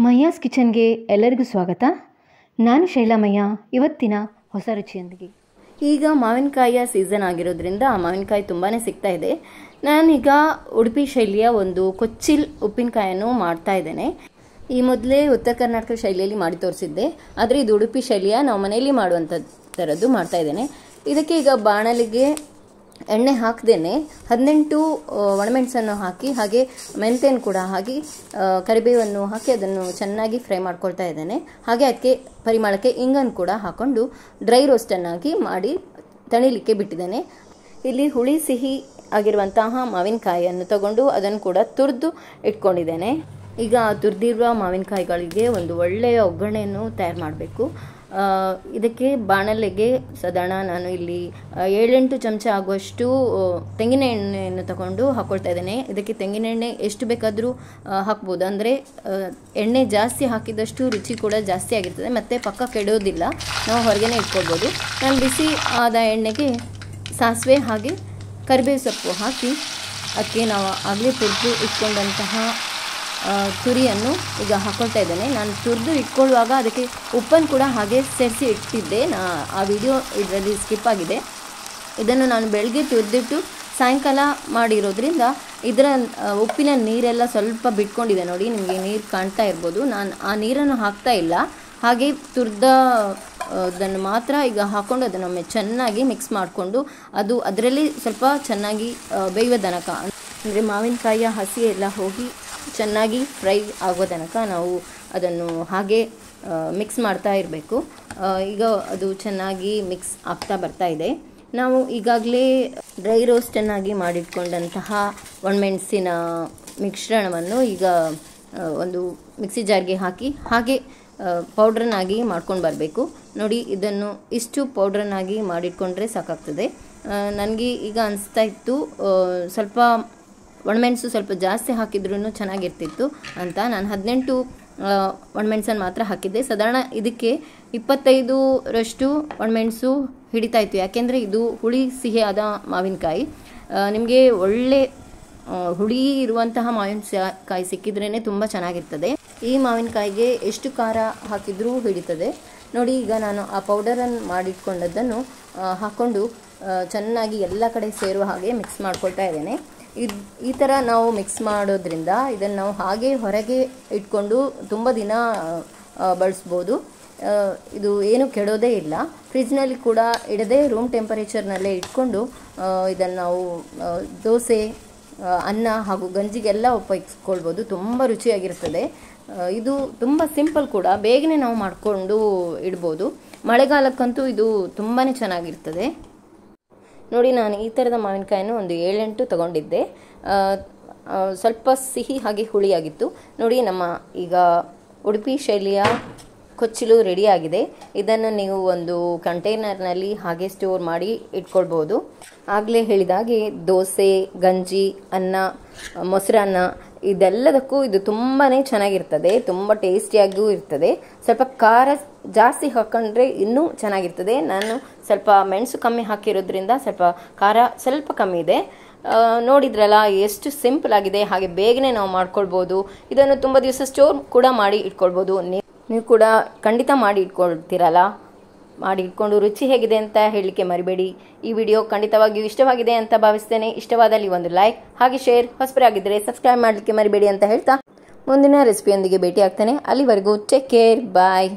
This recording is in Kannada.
ಮಯ್ಯಾಸ್ ಕಿಚನ್ಗೆ ಎಲ್ಲರಿಗೂ ಸ್ವಾಗತ. ನಾನು ಶೈಲಾಮಯ್ಯ. ಇವತ್ತಿನ ಹೊಸ ರುಚಿಯೊಂದಿಗೆ. ಈಗ ಮಾವಿನಕಾಯಿಯ ಸೀಸನ್ ಆಗಿರೋದ್ರಿಂದ ಮಾವಿನಕಾಯಿ ತುಂಬಾ ಸಿಗ್ತಾ ಇದೆ. ನಾನೀಗ ಉಡುಪಿ ಶೈಲಿಯ ಒಂದು ಕೊಚ್ಚಿಲ್ ಉಪ್ಪಿನಕಾಯನ್ನು ಮಾಡ್ತಾ ಇದ್ದೇನೆ. ಈ ಮೊದಲೇ ಉತ್ತರ ಕರ್ನಾಟಕ ಶೈಲಿಯಲ್ಲಿ ಮಾಡಿ ತೋರಿಸಿದ್ದೆ, ಆದರೆ ಇದು ಉಡುಪಿ ಶೈಲಿಯ ನಾವು ಮನೆಯಲ್ಲಿ ಮಾಡುವಂಥ ಥರದ್ದು ಮಾಡ್ತಾ ಇದ್ದೇನೆ. ಇದಕ್ಕೆ ಈಗ ಬಾಣಲಿಗೆ ಎಣ್ಣೆ ಹಾಕದೇನೆ 18 ಒಣಮೆಣಸನ್ನು ಹಾಕಿ ಹಾಗೆ ಮೆಂತೆಯನ್ನು ಕೂಡ ಹಾಕಿ ಕರಿಬೇವನ್ನು ಹಾಕಿ ಅದನ್ನು ಚೆನ್ನಾಗಿ ಫ್ರೈ ಮಾಡ್ಕೊಳ್ತಾ ಇದ್ದೇನೆ. ಹಾಗೆ ಅದಕ್ಕೆ ಪರಿಮಳಕ್ಕೆ ಇಂಗನ್ನು ಕೂಡ ಹಾಕೊಂಡು ಡ್ರೈ ರೋಸ್ಟನ್ನಾಗಿ ಮಾಡಿ ತಣಿಲಿಕ್ಕೆ ಬಿಟ್ಟಿದ್ದೇನೆ. ಇಲ್ಲಿ ಹುಳಿ ಸಿಹಿ ಆಗಿರುವಂತಹ ಮಾವಿನಕಾಯಿಯನ್ನು ತಗೊಂಡು ಅದನ್ನು ಕೂಡ ತುರಿದು ಇಟ್ಕೊಂಡಿದ್ದೇನೆ. ಈಗ ತುರಿದಿರುವ ಮಾವಿನಕಾಯಿಗಳಿಗೆ ಒಂದು ಒಳ್ಳೆಯ ಒಗ್ಗರಣೆಯನ್ನು ತಯಾರು ಮಾಡಬೇಕು. ಇದಕ್ಕೆ ಬಾಣಲೆಗೆ ಸಾಧಾರಣ ನಾನು ಇಲ್ಲಿ 7-8 ಚಮಚ ಆಗುವಷ್ಟು ತೆಂಗಿನ ಎಣ್ಣೆಯನ್ನು ತಗೊಂಡು ಹಾಕ್ಕೊಳ್ತಾ ಇದ್ದೇನೆ. ಇದಕ್ಕೆ ತೆಂಗಿನ ಎಣ್ಣೆ ಎಷ್ಟು ಬೇಕಾದರೂ ಹಾಕ್ಬೋದು, ಅಂದರೆ ಎಣ್ಣೆ ಜಾಸ್ತಿ ಹಾಕಿದಷ್ಟು ರುಚಿ ಕೂಡ ಜಾಸ್ತಿ ಆಗಿರ್ತದೆ ಮತ್ತು ಪಕ್ಕ ಕೆಡೋದಿಲ್ಲ, ನಾವು ಹೊರಗೇನೆ ಇಟ್ಕೊಳ್ಬೋದು. ನಾನು ಬಿಸಿ ಆದ ಎಣ್ಣೆಗೆ ಸಾಸಿವೆ ಹಾಗೆ ಕರಿಬೇವು ಸೊಪ್ಪು ಹಾಕಿ ಅದಕ್ಕೆ ನಾವು ಆಗಲೇ ತುರಿದು ಇಟ್ಕೊಂಡಂತಹ ತುರಿಯನ್ನು ಈಗ ಹಾಕ್ಕೊಳ್ತಾ ಇದ್ದೇನೆ. ನಾನು ತುರಿದು ಇಟ್ಕೊಳ್ಳುವಾಗ ಅದಕ್ಕೆ ಉಪ್ಪನ್ನು ಕೂಡ ಹಾಗೆ ಸೇರಿಸಿ ಇಟ್ಟಿದ್ದೆ. ಆ ವಿಡಿಯೋ ಇದರಲ್ಲಿ ಸ್ಕಿಪ್ ಆಗಿದೆ. ಇದನ್ನು ನಾನು ಬೆಳಗ್ಗೆ ತುರಿದಿಟ್ಟು ಸಾಯಂಕಾಲ ಮಾಡಿರೋದ್ರಿಂದ ಇದರ ಉಪ್ಪಿನ ನೀರೆಲ್ಲ ಸ್ವಲ್ಪ ಬಿಟ್ಕೊಂಡಿದೆ. ನೋಡಿ, ನಿಮಗೆ ನೀರು ಕಾಣ್ತಾ ಇರ್ಬೋದು. ನಾನು ಆ ನೀರನ್ನು ಹಾಕ್ತಾ ಇಲ್ಲ, ಹಾಗೆ ತುರಿದ ಅದನ್ನು ಮಾತ್ರ ಈಗ ಹಾಕ್ಕೊಂಡು ಅದನ್ನೊಮ್ಮೆ ಚೆನ್ನಾಗಿ ಮಿಕ್ಸ್ ಮಾಡಿಕೊಂಡು ಅದು ಅದರಲ್ಲಿ ಸ್ವಲ್ಪ ಚೆನ್ನಾಗಿ ಬೇಯುವ ತನಕ, ಅಂದರೆ ಮಾವಿನಕಾಯಿಯ ಹಸಿ ಎಲ್ಲ ಹೋಗಿ ಚೆನ್ನಾಗಿ ಫ್ರೈ ಆಗೋ ತನಕ ನಾವು ಅದನ್ನು ಹಾಗೆ ಮಿಕ್ಸ್ ಮಾಡ್ತಾ ಇರಬೇಕು. ಈಗ ಅದು ಚೆನ್ನಾಗಿ ಮಿಕ್ಸ್ ಆಗ್ತಾ ಬರ್ತಾ ಇದೆ. ನಾವು ಈಗಾಗಲೇ ಡ್ರೈ ರೋಸ್ಟನ್ನಾಗಿ ಮಾಡಿಟ್ಕೊಂಡಂತಹ ಒಣಮೆಣಸಿನ ಮಿಶ್ರಣವನ್ನು ಈಗ ಒಂದು ಮಿಕ್ಸಿ ಜಾರ್ಗೆ ಹಾಕಿ ಹಾಗೆ ಪೌಡ್ರನ್ನಾಗಿ ಮಾಡ್ಕೊಂಡು ಬರಬೇಕು. ನೋಡಿ, ಇದನ್ನು ಇಷ್ಟು ಪೌಡ್ರನ್ನಾಗಿ ಮಾಡಿಟ್ಕೊಂಡ್ರೆ ಸಾಕಾಗ್ತದೆ. ನನಗೆ ಈಗ ಅನಿಸ್ತಾ ಇತ್ತು ಸ್ವಲ್ಪ ಒಣಮೆಣಸು ಸ್ವಲ್ಪ ಜಾಸ್ತಿ ಹಾಕಿದ್ರೂ ಚೆನ್ನಾಗಿರ್ತಿತ್ತು ಅಂತ. ನಾನು 18 ಒಣಮೆಣಸನ್ನು ಮಾತ್ರ ಹಾಕಿದ್ದೆ. ಸಾಧಾರಣ ಇದಕ್ಕೆ 25ರಷ್ಟು ಒಣಮೆಣಸು ಹಿಡಿತಾ ಇತ್ತು, ಯಾಕೆಂದರೆ ಇದು ಹುಳಿ ಸಿಹಿಯಾದ ಮಾವಿನಕಾಯಿ. ನಿಮಗೆ ಒಳ್ಳೆ ಹುಳಿ ಇರುವಂತಹ ಮಾವಿನಕಾಯಿ ಸಿಕ್ಕಿದ್ರೇ ತುಂಬ ಚೆನ್ನಾಗಿರ್ತದೆ. ಈ ಮಾವಿನಕಾಯಿಗೆ ಎಷ್ಟು ಖಾರ ಹಾಕಿದ್ರೂ ಹಿಡಿತದೆ. ನೋಡಿ, ಈಗ ನಾನು ಆ ಪೌಡರನ್ನು ಮಾಡಿಟ್ಕೊಂಡದ್ದನ್ನು ಹಾಕ್ಕೊಂಡು ಚೆನ್ನಾಗಿ ಎಲ್ಲ ಕಡೆ ಸೇರುವ ಹಾಗೆ ಮಿಕ್ಸ್ ಮಾಡ್ಕೊಳ್ತಾ ಇದ್ದೇನೆ. ಈ ಥರ ನಾವು ಮಿಕ್ಸ್ ಮಾಡೋದ್ರಿಂದ ಇದನ್ನು ನಾವು ಹಾಗೆ ಹೊರಗೆ ಇಟ್ಕೊಂಡು ತುಂಬ ದಿನ ಬಳಸ್ಬೋದು. ಇದು ಏನು ಕೆಡೋದೇ ಇಲ್ಲ. ಫ್ರಿಜ್ನಲ್ಲಿ ಕೂಡ ಇಡದೆ ರೂಮ್ ಟೆಂಪರೇಚರ್ನಲ್ಲೇ ಇಟ್ಕೊಂಡು ಇದನ್ನು ನಾವು ದೋಸೆ, ಅನ್ನ ಹಾಗೂ ಗಂಜಿಗೆಲ್ಲ ಉಪಯೋಗಿಸ್ಕೊಳ್ಬೋದು. ತುಂಬ ರುಚಿಯಾಗಿರ್ತದೆ. ಇದು ತುಂಬ ಸಿಂಪಲ್ ಕೂಡ, ಬೇಗನೆ ನಾವು ಮಾಡಿಕೊಂಡು ಇಡ್ಬೋದು. ಮಳೆಗಾಲಕ್ಕಂತೂ ಇದು ತುಂಬಾ ಚೆನ್ನಾಗಿರ್ತದೆ. ನೋಡಿ, ನಾನು ಈ ಥರದ ಮಾವಿನಕಾಯನ್ನು ಒಂದು 7-8 ತಗೊಂಡಿದ್ದೆ. ಸ್ವಲ್ಪ ಸಿಹಿ ಹಾಗೆ ಹುಳಿಯಾಗಿತ್ತು. ನೋಡಿ, ನಮ್ಮ ಈಗ ಉಡುಪಿ ಶೈಲಿಯ ಕೊಚ್ಚಿಲು ರೆಡಿಯಾಗಿದೆ. ಇದನ್ನು ನೀವು ಒಂದು ಕಂಟೈನರ್ನಲ್ಲಿ ಹಾಗೆ ಸ್ಟೋರ್ ಮಾಡಿ ಇಟ್ಕೊಳ್ಬೋದು. ಆಗಲೇ ಹೇಳಿದಾಗೆ ದೋಸೆ, ಗಂಜಿ, ಅನ್ನ, ಮೊಸರನ್ನ ಇದೆಲ್ಲದಕ್ಕೂ ಇದು ತುಂಬಾ ಚೆನ್ನಾಗಿರ್ತದೆ. ತುಂಬ ಟೇಸ್ಟಿಯಾಗಿಯೂ ಇರ್ತದೆ. ಸ್ವಲ್ಪ ಖಾರ ಜಾಸ್ತಿ ಹಾಕೊಂಡ್ರೆ ಇನ್ನೂ ಚೆನ್ನಾಗಿರ್ತದೆ. ನಾನು ಸ್ವಲ್ಪ ಮೆಣಸು ಕಮ್ಮಿ ಹಾಕಿರೋದ್ರಿಂದ ಸ್ವಲ್ಪ ಖಾರ ಸ್ವಲ್ಪ ಕಮ್ಮಿ ಇದೆ. ನೋಡಿದ್ರಲ್ಲ ಎಷ್ಟು ಸಿಂಪಲ್ ಆಗಿದೆ, ಹಾಗೆ ಬೇಗನೆ ನಾವು ಮಾಡ್ಕೊಳ್ಬೋದು. ಇದನ್ನು ತುಂಬ ದಿವಸ ಸ್ಟೋರ್ ಕೂಡ ಮಾಡಿ ಇಟ್ಕೊಳ್ಬೋದು. ನೀವು ಕೂಡ ಖಂಡಿತ ಮಾಡಿ ಇಟ್ಕೊಳ್ತೀರಲ್ಲ. ಮಾಡಿ ಇಟ್ಕೊಂಡು ರುಚಿ ಹೇಗಿದೆ ಅಂತ ಹೇಳಲಿಕ್ಕೆ ಮರಿಬೇಡಿ. ಈ ವಿಡಿಯೋ ಖಂಡಿತವಾಗಿಯೂ ಇಷ್ಟವಾಗಿದೆ ಅಂತ ಭಾವಿಸ್ತೇನೆ. ಇಷ್ಟವಾದಲ್ಲಿ ಒಂದು ಲೈಕ್ ಹಾಗೆ ಶೇರ್, ಹೊಸಬರಾಗಿದ್ದರೆ ಸಬ್ಸ್ಕ್ರೈಬ್ ಮಾಡಲಿಕ್ಕೆ ಮರಿಬೇಡಿ ಅಂತ ಹೇಳ್ತಾ ಮುಂದಿನ ರೆಸಿಪಿಯೊಂದಿಗೆ ಭೇಟಿ ಆಗ್ತೇನೆ. ಅಲ್ಲಿವರೆಗೂ ಟೇಕ್ ಕೇರ್, ಬಾಯ್.